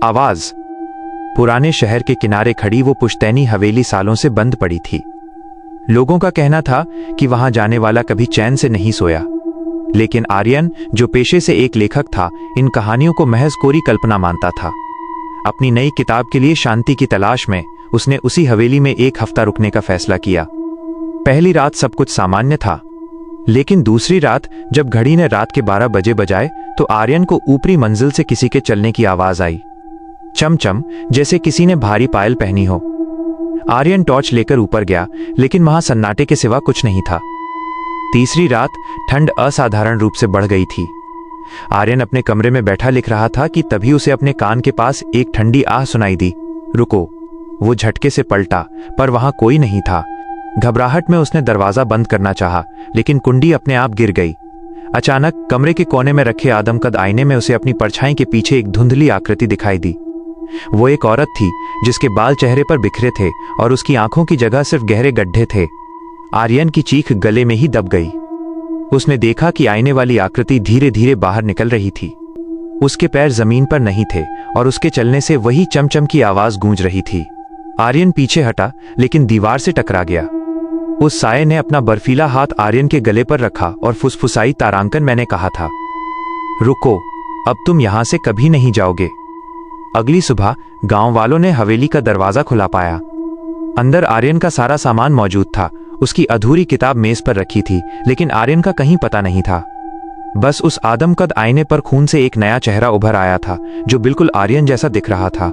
आवाज। पुराने शहर के किनारे खड़ी वो पुश्तैनी हवेली सालों से बंद पड़ी थी। लोगों का कहना था कि वहां जाने वाला कभी चैन से नहीं सोया, लेकिन आर्यन, जो पेशे से एक लेखक था, इन कहानियों को महज कोरी कल्पना मानता था। अपनी नई किताब के लिए शांति की तलाश में उसने उसी हवेली में एक हफ्ता रुकने का फैसला किया। पहली रात सब कुछ सामान्य था, लेकिन दूसरी रात जब घड़ी ने रात के 12 बजे बजाए तो आर्यन को ऊपरी मंजिल से किसी के चलने की आवाज आई, चमचम, जैसे किसी ने भारी पायल पहनी हो। आर्यन टॉर्च लेकर ऊपर गया, लेकिन वहां सन्नाटे के सिवा कुछ नहीं था। तीसरी रात ठंड असाधारण रूप से बढ़ गई थी। आर्यन अपने कमरे में बैठा लिख रहा था कि तभी उसे अपने कान के पास एक ठंडी आह सुनाई दी। रुको। वो झटके से पलटा, पर वहां कोई नहीं था। घबराहट में उसने दरवाजा बंद करना चाहा, लेकिन कुंडी अपने आप गिर गई। अचानक कमरे के कोने में रखे आदमकद आईने में उसे अपनी परछाई के पीछे एक धुंधली आकृति दिखाई दी। वो एक औरत थी जिसके बाल चेहरे पर बिखरे थे और उसकी आंखों की जगह सिर्फ गहरे गड्ढे थे। आर्यन की चीख गले में ही दब गई। उसने देखा कि आईने वाली आकृति धीरे धीरे बाहर निकल रही थी। उसके पैर जमीन पर नहीं थे और उसके चलने से वही चमचम की आवाज गूंज रही थी। आर्यन पीछे हटा, लेकिन दीवार से टकरा गया। उस साये ने अपना बर्फीला हाथ आर्यन के गले पर रखा और फुसफुसाई, तारांकन, मैंने कहा था, रुको, अब तुम यहां से कभी नहीं जाओगे। अगली सुबह गांव वालों ने हवेली का दरवाजा खुला पाया। अंदर आर्यन का सारा सामान मौजूद था। उसकी अधूरी किताब मेज पर रखी थी, लेकिन आर्यन का कहीं पता नहीं था। बस उस आदमकद आईने पर खून से एक नया चेहरा उभर आया था, जो बिल्कुल आर्यन जैसा दिख रहा था।